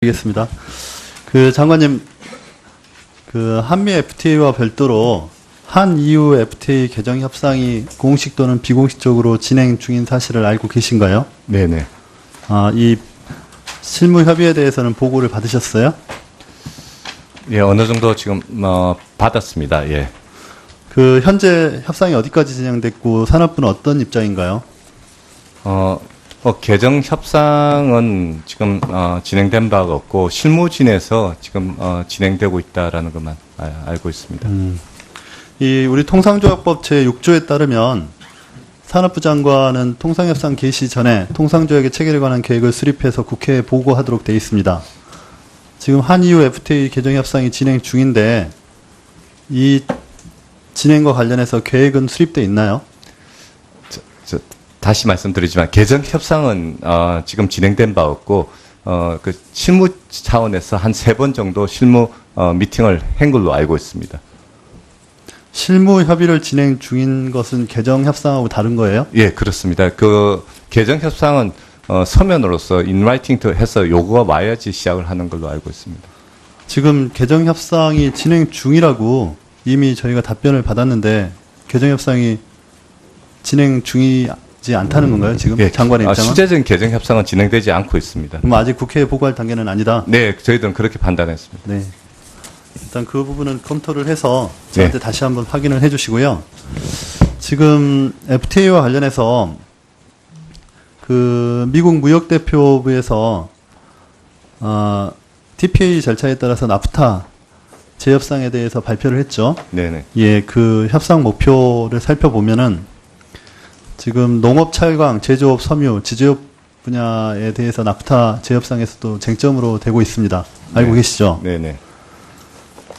드리겠습니다. 그 장관님, 그 한미 FTA와 별도로 한EU FTA 개정 협상이 공식 또는 비공식적으로 진행 중인 사실을 알고 계신가요? 네네. 이 실무 협의에 대해서는 보고를 받으셨어요? 예, 어느 정도 지금 받았습니다. 예. 그 현재 협상이 어디까지 진행됐고 산업부는 어떤 입장인가요? 개정 협상은 지금 진행된 바가 없고 실무진에서 지금 진행되고 있다라는 것만 알고 있습니다. 이 우리 통상조약법 제6조에 따르면 산업부 장관은 통상협상 개시 전에 통상조약의 체계에 관한 계획을 수립해서 국회에 보고하도록 되어 있습니다. 지금 한EU FTA 개정 협상이 진행 중인데 이 진행과 관련해서 계획은 수립되어 있나요? 다시 말씀드리지만 개정 협상은 지금 진행된 바 없고 그 실무 차원에서 한 3번 정도 실무 미팅을 한 걸로 알고 있습니다. 실무 협의를 진행 중인 것은 개정 협상하고 다른 거예요? 예, 그렇습니다. 그 개정 협상은 서면으로서 인라이팅 해서 요구가 와야지 시작을 하는 걸로 알고 있습니다. 지금 개정 협상이 진행 중이라고 이미 저희가 답변을 받았는데 개정 협상이 진행 중이지 않다는 건가요? 지금 예, 장관의 입장은? 실제적인 개정 협상은 진행되지 않고 있습니다. 그럼 아직 국회에 보고할 단계는 아니다? 네, 저희들은 그렇게 판단했습니다. 네. 일단 그 부분은 검토를 해서 저한테 다시 한번 확인을 해 주시고요. 지금 FTA와 관련해서 그 미국 무역대표부에서 TPA 절차에 따라서 나프타 재협상에 대해서 발표를 했죠. 네네. 예, 그 협상 목표를 살펴보면은 지금 농업, 찰광, 제조업, 섬유, 지제업 분야에 대해서 나프타 재협상에서도 쟁점으로 되고 있습니다. 알고 계시죠? 네네.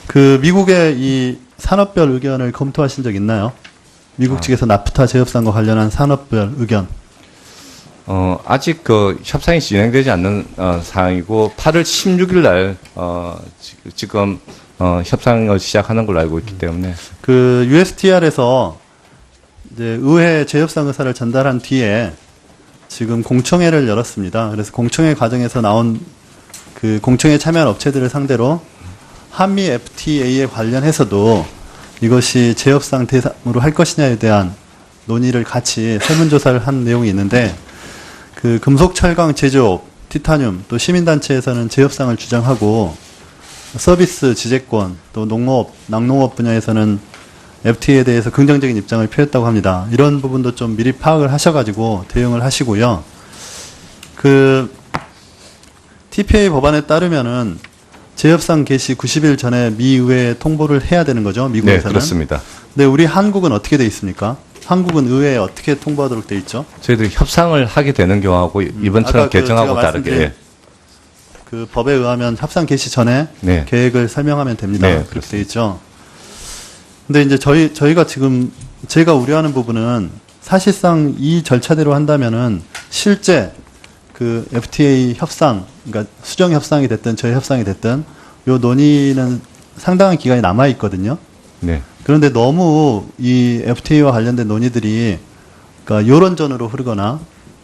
그 미국의 이 산업별 의견을 검토하신 적 있나요? 미국 측에서 나프타 재협상과 관련한 산업별 의견. 아직 그 협상이 진행되지 않는 사항이고 8월 16일 날 지금 협상을 시작하는 걸로 알고 있기 때문에 그 USTR에서 이제 의회 재협상 의사를 전달한 뒤에 지금 공청회를 열었습니다. 그래서 공청회 과정에서 나온 그 공청회 참여한 업체들을 상대로 한미 FTA에 관련해서도 이것이 재협상 대상으로 할 것이냐에 대한 논의를 같이 설문조사를 한 내용이 있는데 그 금속, 철강, 제조업, 티타늄 또 시민단체에서는 재협상을 주장하고 서비스, 지재권 또 농업, 낙농업 분야에서는 FTA에 대해서 긍정적인 입장을 표했다고 합니다. 이런 부분도 좀 미리 파악을 하셔가지고 대응을 하시고요. 그 TPA 법안에 따르면은 재협상 개시 90일 전에 미 의회에 통보를 해야 되는 거죠, 미국에서는. 네, 그렇습니다. 근데 우리 한국은 어떻게 돼 있습니까? 한국은 의회에 어떻게 통보하도록 돼 있죠? 저희들이 협상을 하게 되는 경우하고 이번처럼 개정하고 다르게 그 법에 의하면 협상 개시 전에 네. 계획을 설명하면 됩니다. 네, 그렇게 돼 있죠. 근데 이제 저희가 지금 제가 우려하는 부분은 사실상 이 절차대로 한다면은 실제 그 FTA 협상, 그러니까 수정 협상이 됐든 저희 협상이 됐든 요 논의는 상당한 기간이 남아 있거든요. 네. 그런데 너무 이 FTA와 관련된 논의들이 그러니까 요런전으로 흐르거나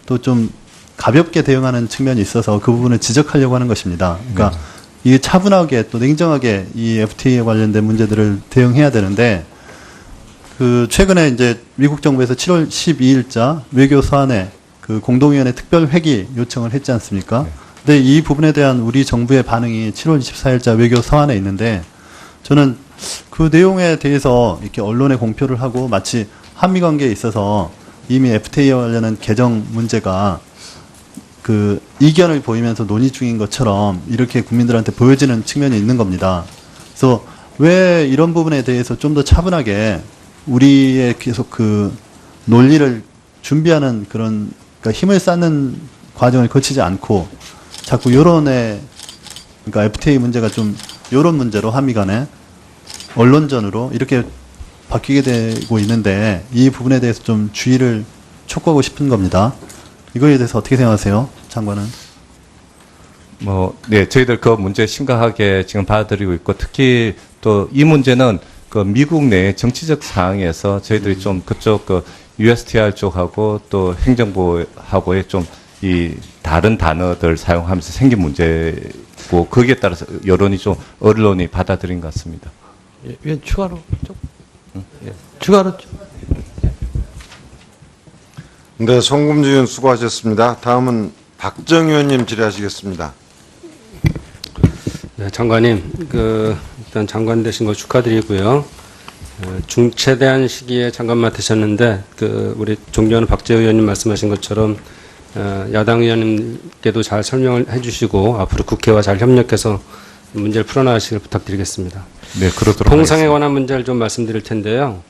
또 좀 가볍게 대응하는 측면이 있어서 그 부분을 지적하려고 하는 것입니다. 그러니까 이게 차분하게 또 냉정하게 이 FTA에 관련된 문제들을 대응해야 되는데 그 최근에 이제 미국 정부에서 7월 12일자 외교 서한에 그 공동위원회 특별 회기 요청을 했지 않습니까? 네. 근데 이 부분에 대한 우리 정부의 반응이 7월 24일자 외교 서한에 있는데 저는 그 내용에 대해서 이렇게 언론에 공표를 하고 마치 한미 관계에 있어서 이미 FTA와 관련한 개정 문제가 그 이견을 보이면서 논의 중인 것처럼 이렇게 국민들한테 보여지는 측면이 있는 겁니다. 그래서 왜 이런 부분에 대해서 좀 더 차분하게 우리의 계속 그 논리를 준비하는 그런 그러니까 힘을 쌓는 과정을 거치지 않고 자꾸 요런에 그러니까 FTA 문제가 좀 요런 문제로 한미 간에 언론전으로 이렇게 바뀌게 되고 있는데 이 부분에 대해서 좀 주의를 촉구하고 싶은 겁니다. 이거에 대해서 어떻게 생각하세요, 장관은? 네, 저희들 그 문제 심각하게 지금 받아들이고 있고 특히 또 이 문제는 그 미국 내 정치적 상황에서 저희들이 좀 그쪽 그 USTR 쪽하고 또 행정부하고의 좀 이 다른 단어들 사용하면서 생긴 문제 있고 거기에 따라서 여론이 좀 언론이 받아들인 것 같습니다. 예, 위원 추가로 좀. 예, 추가로 좀. 네, 송금주 의원 수고하셨습니다. 다음은 박정 의원님 질의하시겠습니다. 네, 장관님, 일단 장관 되신 거 축하드리고요. 중체대한 시기에 장관 맡으셨는데, 우리 존경하는 박재호 의원님 말씀하신 것처럼, 야당 의원님께도 잘 설명을 해주시고, 앞으로 국회와 잘 협력해서 문제를 풀어나가시길 부탁드리겠습니다. 네, 그러도록 통상에 하겠습니다. 관한 문제를 좀 말씀드릴 텐데요.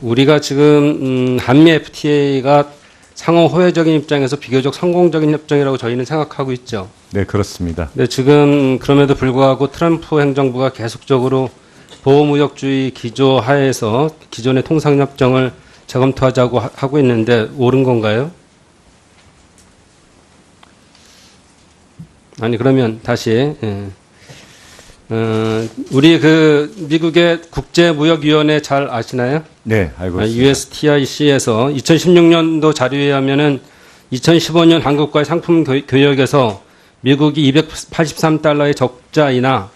우리가 지금, 한미 FTA가 상호 호혜적인 입장에서 비교적 성공적인 협정이라고 저희는 생각하고 있죠. 네, 그렇습니다. 네, 지금 그럼에도 불구하고 트럼프 행정부가 계속적으로 보호무역주의 기조 하에서 기존의 통상협정을 재검토하자고 하고 있는데 옳은 건가요? 아니 그러면 다시 우리 미국의 국제무역위원회 잘 아시나요? 네, 알고 있습니다. USTIC에서 2016년도 자료에 의하면은 2015년 한국과의 상품 교역에서 미국이 283달러의 적자이나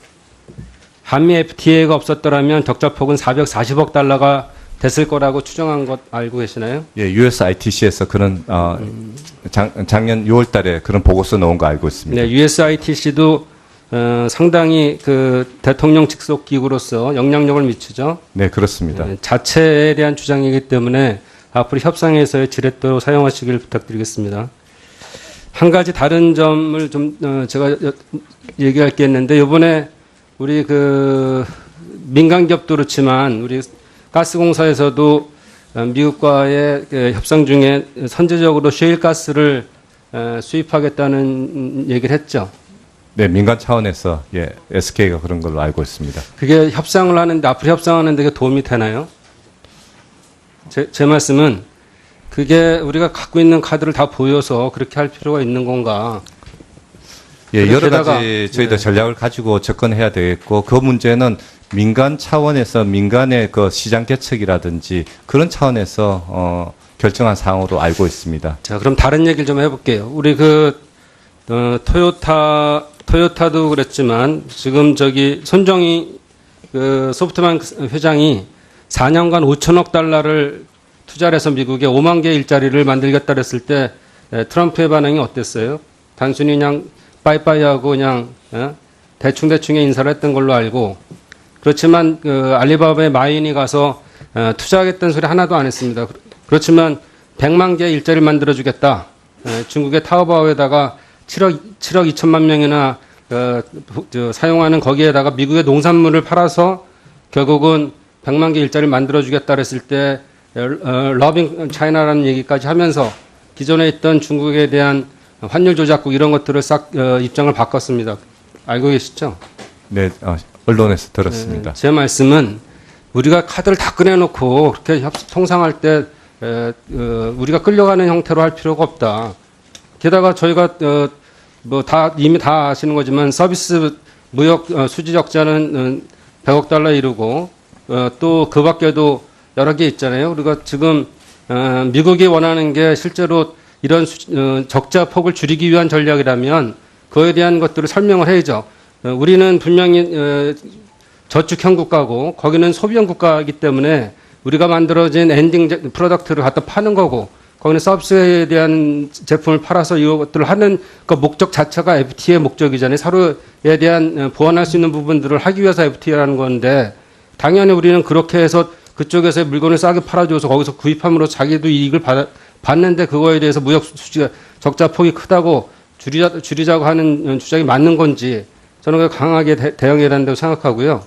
한미 FTA가 없었더라면 적자폭은 440억 달러가 됐을 거라고 추정한 것 알고 계시나요? 예, USITC에서 그런 작년 6월 달에 그런 보고서 나온 거 알고 있습니다. 네, USITC도 상당히 대통령 직속 기구로서 영향력을 미치죠. 네, 그렇습니다. 자체에 대한 주장이기 때문에 앞으로 협상에서의 지렛대로 사용하시길 부탁드리겠습니다. 한 가지 다른 점을 좀 제가 얘기할 게 있는데 이번에 우리 민간기업도 그렇지만 우리 가스공사에서도 미국과의 협상 중에 선제적으로 셰일 가스를 수입하겠다는 얘기를 했죠. 네, 민간 차원에서 SK가 그런 걸로 알고 있습니다. 그게 협상을 하는데 앞으로 협상하는 데 도움이 되나요? 제 말씀은 그게 우리가 갖고 있는 카드를 다 보여서 그렇게 할 필요가 있는 건가? 예, 여러 게다가, 가지 저희도 네. 전략을 가지고 접근해야 되겠고 그 문제는 민간 차원에서 민간의 시장 개척이라든지 그런 차원에서 결정한 사항으로 알고 있습니다. 자, 그럼 다른 얘기를 좀 해볼게요. 우리 토요타도 그랬지만 지금 손정희 소프트뱅크 회장이 4년간 5천억 달러를 투자를 해서 미국에 5만 개의 일자리를 만들겠다 그랬을 때 트럼프의 반응이 어땠어요? 단순히 그냥 빠이빠이하고 그냥 대충대충의 인사를 했던 걸로 알고 그렇지만 알리바바의 마인이 가서 투자하겠다는 소리 하나도 안 했습니다. 그렇지만 100만 개의 일자리를 만들어주겠다. 중국의 타오바오에다가 7억 2천만 명이나 사용하는 거기에다가 미국의 농산물을 팔아서 결국은 100만 개 일자리를 만들어주겠다 그랬을 때 러빙 차이나라는 얘기까지 하면서 기존에 있던 중국에 대한 환율 조작국 이런 것들을 싹 입장을 바꿨습니다. 알고 계시죠? 네, 언론에서 들었습니다. 제 말씀은 우리가 카드를 다 꺼내놓고 그렇게 통상할 때 우리가 끌려가는 형태로 할 필요가 없다. 게다가 저희가 이미 다 아시는 거지만 서비스 무역 수지 적자는 100억 달러 이루고 또 그 밖에도 여러 개 있잖아요. 우리가 지금 미국이 원하는 게 실제로 이런 적자 폭을 줄이기 위한 전략이라면 그에 대한 것들을 설명을 해야죠. 우리는 분명히 저축형 국가고 거기는 소비형 국가이기 때문에 우리가 만들어진 엔딩 프로덕트를 갖다 파는 거고 거기는 서비스에 대한 제품을 팔아서 이것들을 하는 그 목적 자체가 FTA의 목적이잖아요. 서로에 대한 보완할 수 있는 부분들을 하기 위해서 FTA라는 건데 당연히 우리는 그렇게 해서 그쪽에서 물건을 싸게 팔아줘서 거기서 구입함으로 자기도 이익을 받는데 그거에 대해서 무역 수지가 적자 폭이 크다고 줄이자고 하는 주장이 맞는 건지 저는 강하게 대응해야 된다고 생각하고요.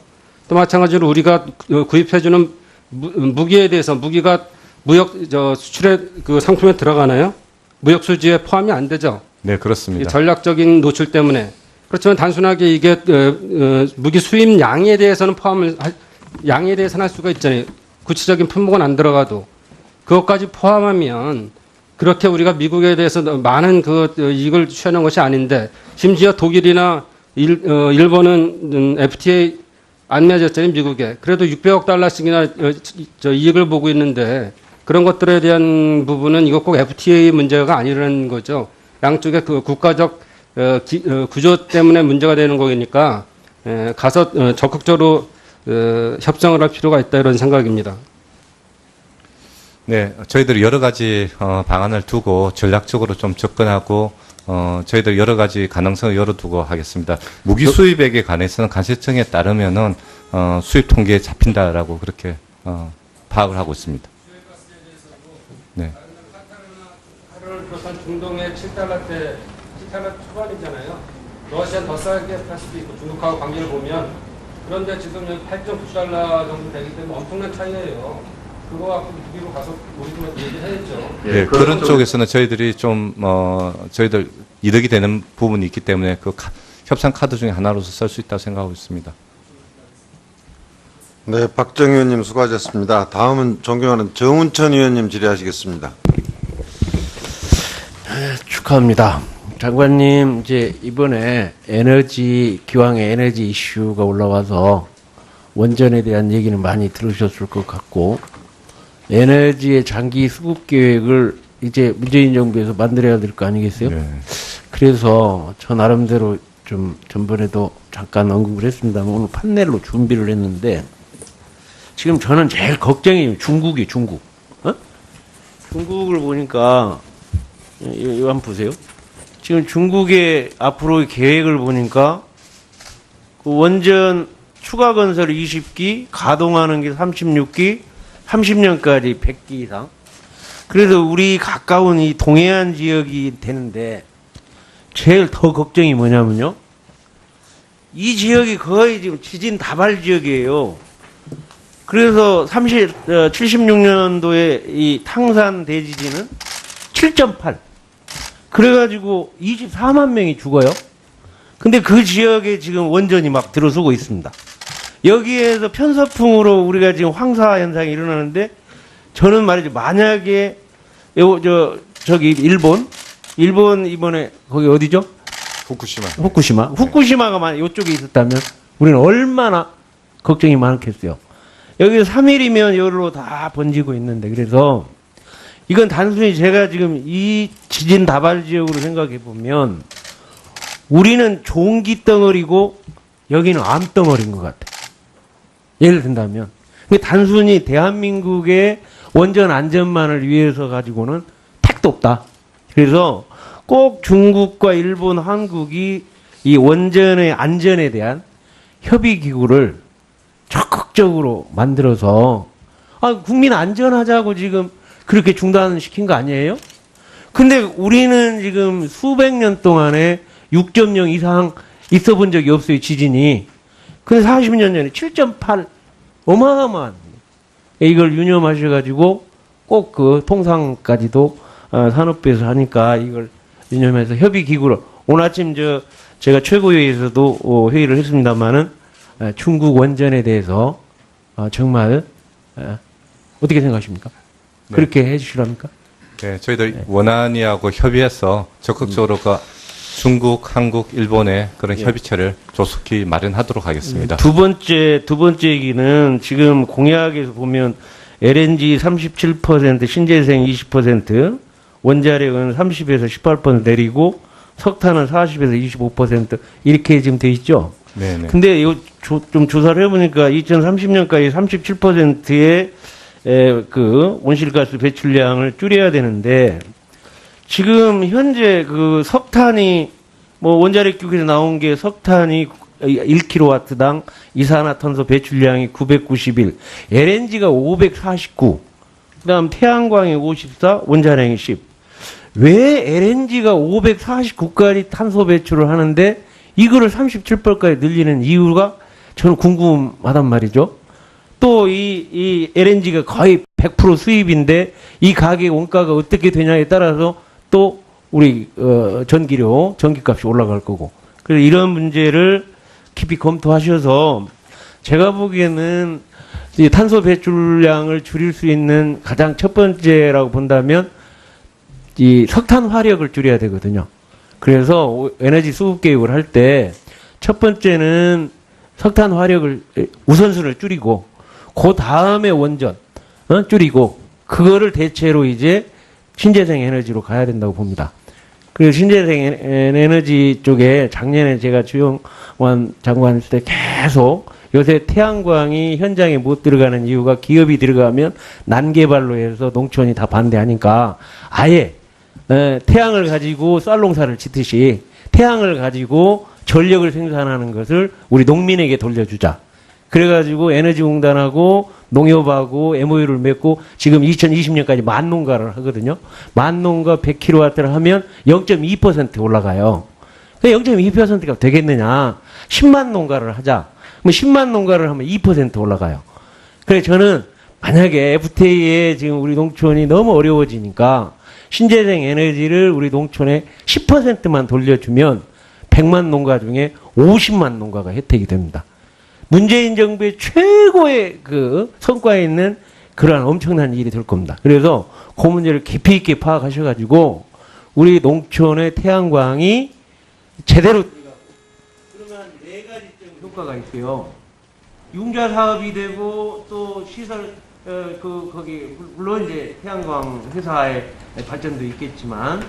또 마찬가지로 우리가 구입해주는 무기에 대해서 무기가 무역 수출의 상품에 들어가나요? 무역 수지에 포함이 안 되죠. 네, 그렇습니다. 전략적인 노출 때문에. 그렇지만 단순하게 이게 무기 수입 양에 대해서는 양에 대해서는 할 수가 있잖아요. 구체적인 품목은 안 들어가도 그것까지 포함하면 그렇게 우리가 미국에 대해서 많은 이익을 취하는 것이 아닌데 심지어 독일이나 일본은 FTA 안 맺었잖아요, 미국에. 그래도 600억 달러씩이나 이익을 보고 있는데 그런 것들에 대한 부분은 이거 꼭 FTA 문제가 아니라는 거죠. 양쪽의 국가적 구조 때문에 문제가 되는 거니까 가서 적극적으로 협상을 할 필요가 있다 이런 생각입니다. 네, 저희들이 여러 가지 방안을 두고 전략적으로 좀 접근하고 저희들 여러 가지 가능성을 열어두고 하겠습니다. 무기 수입액에 관해서는 관세청에 따르면은 수입 통계에 잡힌다라고 그렇게 파악을 하고 있습니다. 네. 하루를 비롯한 중동의 7달러대 7달러 초반이잖아요. 러시아는 더 싸게 팔 수도 있고 중국하고 관계를 보면 그런데 지금 8.9달러 정도 되기 때문에 엄청난 차이예요. 그거 갖고 무기로 가서 우리도 얘기해야죠. 네, 그런 쪽에서는 저희들이 좀 저희들 이득이 되는 부분이 있기 때문에 그 협상 카드 중에 하나로서 쓸 수 있다고 생각하고 있습니다. 네, 박정 의원님 수고하셨습니다. 다음은 존경하는 정운천 의원님 질의하시겠습니다. 축하합니다. 장관님, 이제 이번에 기왕의 에너지 이슈가 올라와서 원전에 대한 얘기는 많이 들으셨을 것 같고, 에너지의 장기 수급 계획을 이제 문재인 정부에서 만들어야 될 거 아니겠어요? 네. 그래서 저 나름대로 좀 전번에도 잠깐 언급을 했습니다만 오늘 판넬로 준비를 했는데, 지금 저는 제일 걱정이 중국이 중국. 중국을 보니까 이거 한번 보세요. 지금 중국의 앞으로의 계획을 보니까 그 원전 추가 건설 20기, 가동하는 게 36기, 30년까지 100기 이상. 그래서 우리 가까운 이 동해안 지역이 되는데 제일 더 걱정이 뭐냐면요. 이 지역이 거의 지금 지진 다발 지역이에요. 그래서 76년도에 이 탕산 대지진은 7.8. 그래가지고 24만 명이 죽어요. 근데 그 지역에 지금 원전이 막 들어서고 있습니다. 여기에서 편서풍으로 우리가 지금 황사 현상이 일어나는데 저는 말이죠. 만약에 저기 일본 이번에 거기 어디죠? 후쿠시마가 만약 이쪽에 있었다면 우리는 얼마나 걱정이 많겠어요. 여기서 3일이면 여기로 다 번지고 있는데 그래서 이건 단순히 제가 지금 이 지진 다발 지역으로 생각해 보면 우리는 종기 덩어리고 여기는 암 덩어리인 것 같아요. 예를 든다면. 단순히 대한민국의 원전 안전만을 위해서 가지고는 택도 없다. 그래서 꼭 중국과 일본, 한국이 이 원전의 안전에 대한 협의기구를 적극적으로 만들어서 국민 안전하자고 지금 그렇게 중단시킨 거 아니에요? 근데 우리는 지금 수백 년 동안에 6.0 이상 있어 본 적이 없어요, 지진이. 근데 40년 전에 7.8 어마어마한 이걸 유념하셔가지고 꼭 그 통상까지도 산업부에서 하니까 이걸 유념해서 협의기구로 오늘 아침 제가 최고위에서도 회의를 했습니다만은 중국 원전에 대해서 정말 어떻게 생각하십니까? 네. 그렇게 해주시랍니까? 네, 저희들 원안위하고 협의해서 적극적으로 그 중국, 한국, 일본의 그런 협의체를 조속히 마련하도록 하겠습니다. 두 번째 얘기는 지금 공약에서 보면 LNG 37%, 신재생 20%, 원자력은 30에서 18% 내리고 석탄은 40에서 25% 이렇게 지금 돼 있죠. 네네. 근데 이거 좀 조사를 해보니까 2030년까지 37%의 그 온실가스 배출량을 줄여야 되는데 지금 현재 그 석탄이 원자력 기구에서 나온 게 석탄이 1kW당 이산화탄소 배출량이 991, LNG가 549, 그다음 태양광이 54, 원자량이 10. 왜 LNG가 549까지 탄소 배출을 하는데 이거를 37%까지 늘리는 이유가 저는 궁금하단 말이죠. 또 이 LNG가 거의 100% 수입인데 이 가격 원가가 어떻게 되냐에 따라서 또 우리 전기값이 올라갈 거고. 그래서 이런 문제를 깊이 검토하셔서 제가 보기에는 이 탄소 배출량을 줄일 수 있는 가장 첫 번째라고 본다면 이 석탄 화력을 줄여야 되거든요. 그래서 에너지 수급 계획을 할 때 첫 번째는 석탄 화력을 우선순위를 줄이고 그 다음에 원전 줄이고 그거를 대체로 이제 신재생 에너지로 가야 된다고 봅니다. 그리고 신재생 에너지 쪽에 작년에 제가 주영환 장관 있을 때 계속 요새 태양광이 현장에 못 들어가는 이유가 기업이 들어가면 난개발로 해서 농촌이 다 반대하니까 아예 태양을 가지고 쌀농사를 짓듯이 태양을 가지고 전력을 생산하는 것을 우리 농민에게 돌려주자. 그래가지고 에너지공단하고 농협하고 MOU를 맺고 지금 2020년까지 만 농가를 하거든요. 만 농가 100kW를 하면 0.2% 올라가요. 0.2%가 되겠느냐. 10만 농가를 하자. 그럼 10만 농가를 하면 2% 올라가요. 그래서 저는 만약에 FTA에 지금 우리 농촌이 너무 어려워지니까 신재생 에너지를 우리 농촌에 10%만 돌려주면 100만 농가 중에 50만 농가가 혜택이 됩니다. 문재인 정부의 최고의 그 성과에 있는 그러한 엄청난 일이 될 겁니다. 그래서 그 문제를 깊이 있게 파악하셔가지고 우리 농촌의 태양광이 제대로 그러면 네 가지 효과가 있고요. 융자 사업이 되고 또 시설 거기 물론 이제 태양광 회사의 발전도 있겠지만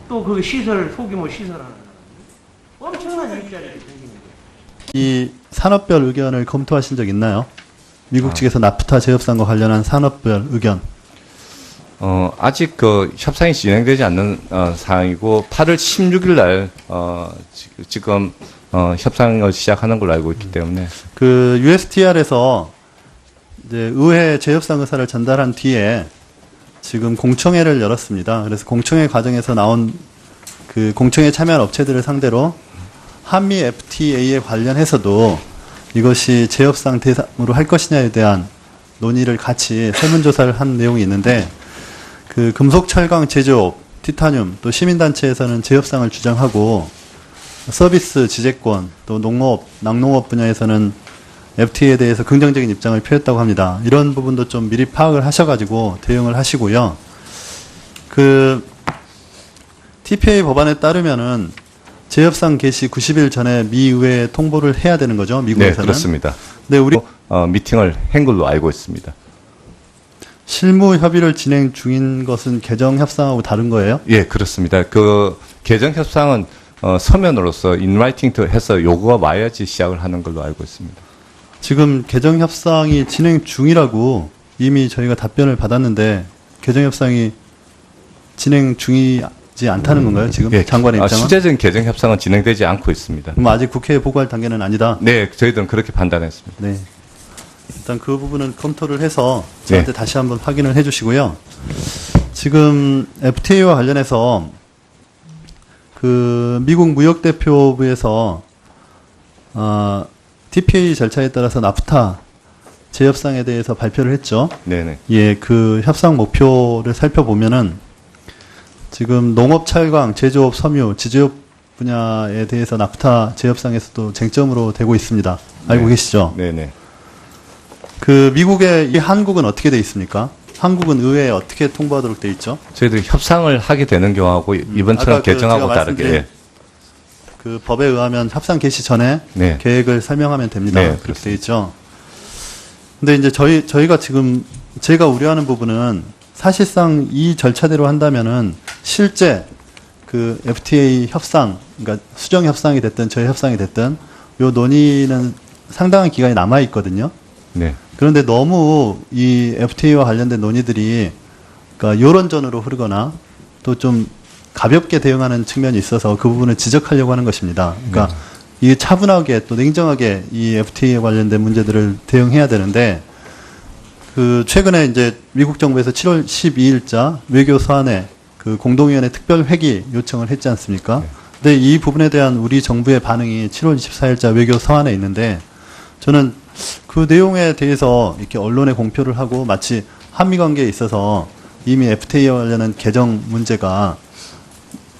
또 그 시설 소규모 시설하는 엄청난 일자리가 생기는 거예요. 이 산업별 의견을 검토하신 적 있나요? 미국 측에서 나프타 재협상과 관련한 산업별 의견. 아직 그 협상이 진행되지 않는 사항이고 8월 16일 날 지금 협상을 시작하는 걸로 알고 있기 때문에 그 USTR에서 이제 의회 재협상 의사를 전달한 뒤에 지금 공청회를 열었습니다. 그래서 공청회 과정에서 나온 그 공청회 참여한 업체들을 상대로 한미 FTA에 관련해서도 이것이 재협상 대상으로 할 것이냐에 대한 논의를 같이 설문조사를 한 내용이 있는데 그 금속 철강 제조업, 티타늄 또 시민단체에서는 재협상을 주장하고 서비스 지재권 또 농업, 낙농업 분야에서는 FTA에 대해서 긍정적인 입장을 표했다고 합니다. 이런 부분도 좀 미리 파악을 하셔가지고 대응을 하시고요. 그 TPA 법안에 따르면은 재협상 개시 90일 전에 미 의회에 통보를 해야 되는 거죠, 네, 미국에서는. 그렇습니다. 네, 우리 미팅을 한 걸로 알고 있습니다. 실무 협의를 진행 중인 것은 개정 협상하고 다른 거예요? 예, 그렇습니다. 그 개정 협상은 서면으로서 인라이팅 해서 요구가 와야지 시작을 하는 걸로 알고 있습니다. 지금 개정 협상이 진행 중이라고 이미 저희가 답변을 받았는데 개정 협상이 진행 중이지 않다는 건가요? 지금 예, 장관의 입장은? 실제적인 개정 협상은 진행되지 않고 있습니다. 그럼 아직 국회에 보고할 단계는 아니다. 네, 저희들은 그렇게 판단했습니다. 네. 일단 그 부분은 검토를 해서 저한테 네. 다시 한번 확인을 해주시고요. 지금 FTA와 관련해서 그 미국 무역대표부에서 TPA 절차에 따라서 나프타 재협상에 대해서 발표를 했죠. 네네. 예, 그 협상 목표를 살펴보면은 지금 농업, 철강, 제조업, 섬유, 지주업 분야에 대해서 나프타 재협상에서도 쟁점으로 되고 있습니다. 알고 네. 계시죠? 네네. 그 미국의 이 한국은 어떻게 돼 있습니까? 한국은 의회에 어떻게 통보하도록 돼 있죠? 저희들이 협상을 하게 되는 경우하고 이번처럼 아까 그 개정하고 제가 다르게 말씀드린 그 법에 의하면 협상 개시 전에 네. 계획을 설명하면 됩니다. 네, 그렇게 그렇습니다. 돼 있죠. 근데 이제 저희가 지금 제가 우려하는 부분은 사실상 이 절차대로 한다면은 실제 그 FTA 협상, 그러니까 수정 협상이 됐든 저희 협상이 됐든 요 논의는 상당한 기간이 남아 있거든요. 네. 그런데 너무 이 FTA와 관련된 논의들이 그러니까 요런전으로 흐르거나 또 좀 가볍게 대응하는 측면이 있어서 그 부분을 지적하려고 하는 것입니다. 그러니까 이게 차분하게 또 냉정하게 이 FTA에 관련된 문제들을 대응해야 되는데 그 최근에 이제 미국 정부에서 7월 12일자 외교 서한에 그 공동위원회 특별 회기 요청을 했지 않습니까? 근데 이 부분에 대한 우리 정부의 반응이 7월 24일자 외교 서한에 있는데 저는 그 내용에 대해서 이렇게 언론에 공표를 하고 마치 한미 관계에 있어서 이미 FTA와 관련한 개정 문제가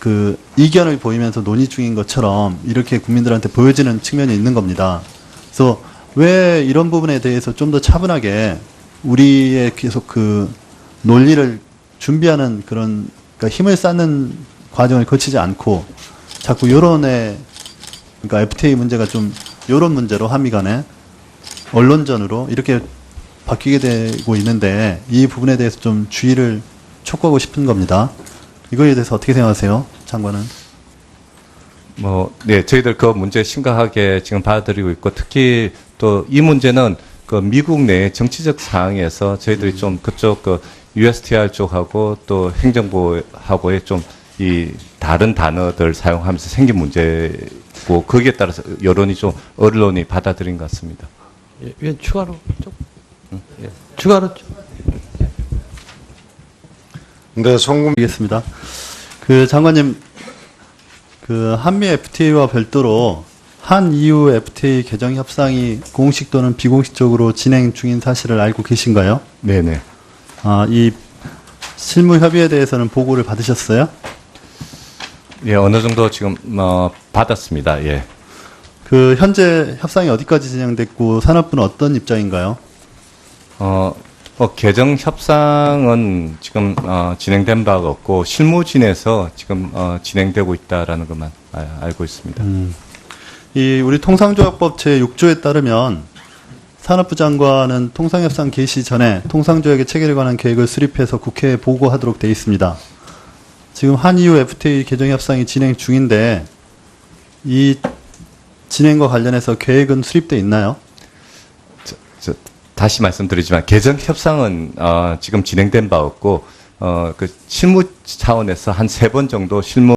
그 이견을 보이면서 논의 중인 것처럼 이렇게 국민들한테 보여지는 측면이 있는 겁니다. 그래서 왜 이런 부분에 대해서 좀 더 차분하게 우리의 계속 그 논리를 준비하는 그런 그러니까 힘을 쌓는 과정을 거치지 않고 자꾸 요런에 그러니까 FTA 문제가 좀 요런 문제로 한미 간에 언론전으로 이렇게 바뀌게 되고 있는데 이 부분에 대해서 좀 주의를 촉구하고 싶은 겁니다. 이거에 대해서 어떻게 생각하세요? 장관은? 네, 저희들 그 문제 심각하게 지금 받아들이고 있고, 특히 또 이 문제는 그 미국 내 정치적 상황에서 저희들이 좀 그쪽 그 USTR 쪽하고 또 행정부하고의 좀 이 다른 단어들 사용하면서 생긴 문제고, 거기에 따라서 여론이 좀 언론이 받아들인 것 같습니다. 예, 위원 추가로 좀. 예. 추가로 좀. 네, 송금 알겠습니다. 그 장관님, 그 한미 FTA와 별도로 한 EU FTA 개정 협상이 공식 또는 비공식적으로 진행 중인 사실을 알고 계신가요? 네네. 이 실무 협의에 대해서는 보고를 받으셨어요? 예, 어느 정도 지금 받았습니다. 예. 그 현재 협상이 어디까지 진행됐고 산업부는 어떤 입장인가요? 개정 협상은 지금 진행된 바가 없고 실무진에서 지금 진행되고 있다라는 것만 알고 있습니다. 이 우리 통상조약법 제6조에 따르면 산업부 장관은 통상협상 개시 전에 통상조약의 체계에 관한 계획을 수립해서 국회에 보고하도록 되어 있습니다. 지금 한EU FTA 개정 협상이 진행 중인데 이 진행과 관련해서 계획은 수립돼 있나요? 다시 말씀드리지만 개정 협상은 지금 진행된 바 없고 그 실무 차원에서 한 3번 정도 실무